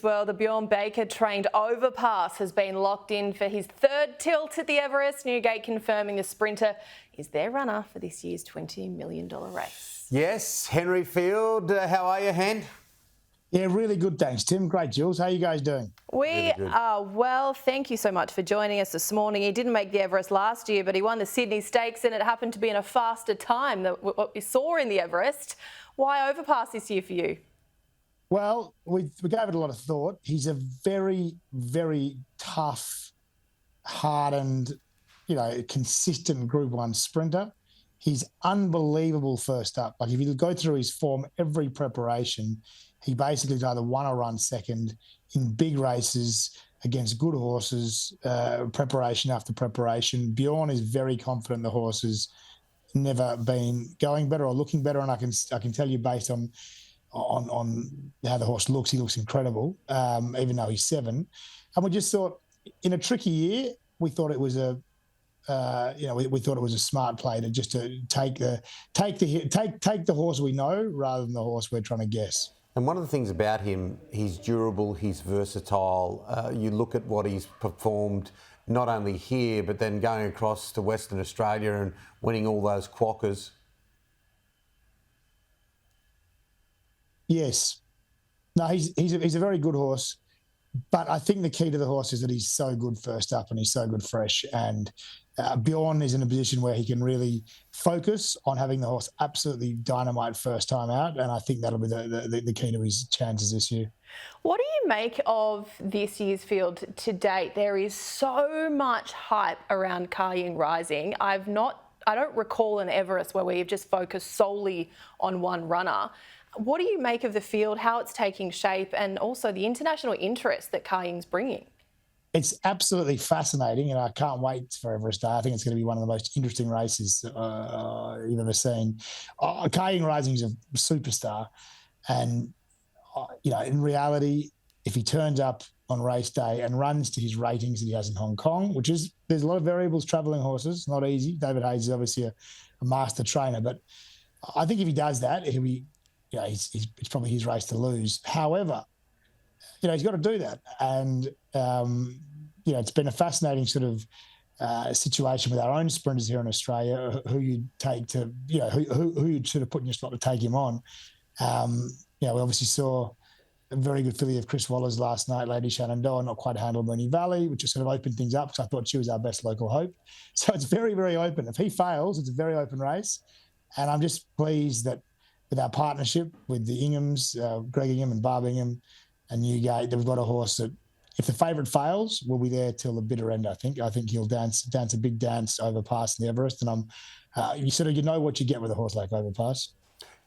Well, the Bjorn Baker trained Overpass has been locked in for his third tilt at the Everest. Newgate confirming the sprinter is their runner for this year's $20 million race. Yes, Henry Field, how are you, Hen? Yeah, really good, thanks, Tim. Great, Jules. How are you guys doing? We are well. Thank you so much for joining us this morning. He didn't make the Everest last year, but he won the Sydney Stakes and it happened to be in a faster time than what we saw in the Everest. Why Overpass this year for you? Well, we gave it a lot of thought. He's a very, very tough, hardened, consistent Group 1 sprinter. He's unbelievable first up. Like, if you go through his form, every preparation, he basically either won or run second in big races against good horses, preparation after preparation. Bjorn is very confident in the horses, never been going better or looking better, and I can tell you based on how the horse looks, he looks incredible, even though he's 7. And we just thought, in a tricky year, we thought it was we thought it was a smart play to take the horse we know rather than the horse we're trying to guess. And one of the things about him, he's durable, he's versatile. You look at what he's performed, not only here, but then going across to Western Australia and winning all those quackers. Yes. No, he's a very good horse, but I think the key to the horse is that he's so good first up and he's so good fresh. And Bjorn is in a position where he can really focus on having the horse absolutely dynamite first time out, and I think that'll be the key to his chances this year. What do you make of this year's field to date? There is so much hype around Kaying Rising. I don't recall an Everest where we've just focused solely on one runner. What do you make of the field, how it's taking shape, and also the international interest that Kaying's bringing? It's absolutely fascinating, and I can't wait for Everest Day. I think it's going to be one of the most interesting races you've ever seen. Kaying Rising is a superstar, and in reality, if he turns up on race day and runs to his ratings that he has in Hong Kong, there's a lot of variables travelling horses, not easy. David Hayes is obviously a master trainer, but I think if he does that, he'll be. It's probably his race to lose. However, he's got to do that. And, it's been a fascinating sort of situation with our own sprinters here in Australia, who you take to, who you'd sort of put in your slot to take him on. We obviously saw a very good filly of Chris Waller's last night, Lady Shenandoah, not quite handled Moonee Valley, which just sort of opened things up because I thought she was our best local hope. So it's very, very open. If he fails, it's a very open race. And I'm just pleased that with our partnership with the Inghams, Greg Ingham and Barb Ingham and Newgate, that we've got a horse that, if the favourite fails, will be there till the bitter end, I think. I think he'll dance a big dance Overpass in the Everest, and you know what you get with a horse like Overpass.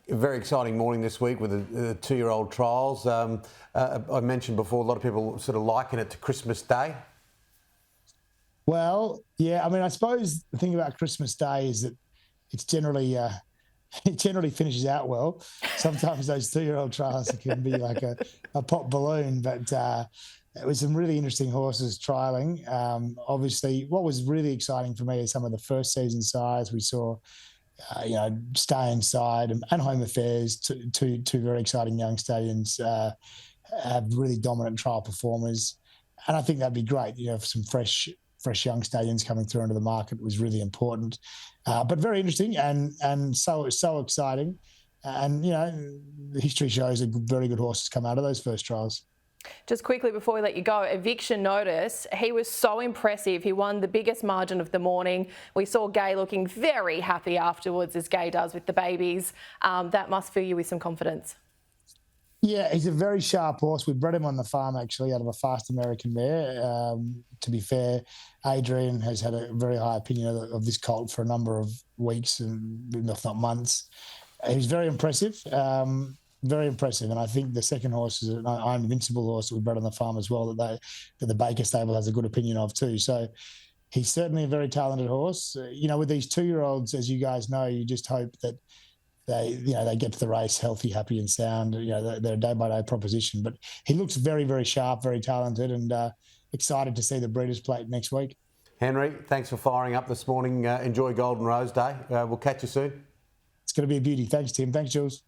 A very exciting morning this week with the 2-year-old trials. I mentioned before, a lot of people sort of liken it to Christmas Day. Well, yeah, I mean, I suppose the thing about Christmas Day is that it's generally... it generally finishes out well. Sometimes those 2-year-old trials can be like a pop balloon, but it was some really interesting horses trialling. Obviously, what was really exciting for me is some of the first season sides. We saw, Stay Inside and Home Affairs, two very exciting young stallions, have really dominant trial performers. And I think that'd be great, for some fresh young stallions coming through into the market was really important, but very interesting and so exciting. And, the history shows that very good horses come out of those first trials. Just quickly before we let you go, Eviction Notice, he was so impressive. He won the biggest margin of the morning. We saw Gay looking very happy afterwards, as Gay does with the babies. That must fill you with some confidence. Yeah, he's a very sharp horse. We bred him on the farm, actually, out of a fast American mare. To be fair, Adrian has had a very high opinion of this colt for a number of weeks, and if not months. He's very impressive, very impressive. And I think the second horse is an Iron Invincible horse that we bred on the farm as well, that the Baker stable has a good opinion of too. So he's certainly a very talented horse. With these 2-year-olds, as you guys know, you just hope that they get to the race healthy, happy and sound. They're a day-by-day proposition. But he looks very, very sharp, very talented, and excited to see the Breeders' Plate next week. Henry, thanks for firing up this morning. Enjoy Golden Rose Day. We'll catch you soon. It's going to be a beauty. Thanks, Tim. Thanks, Jules.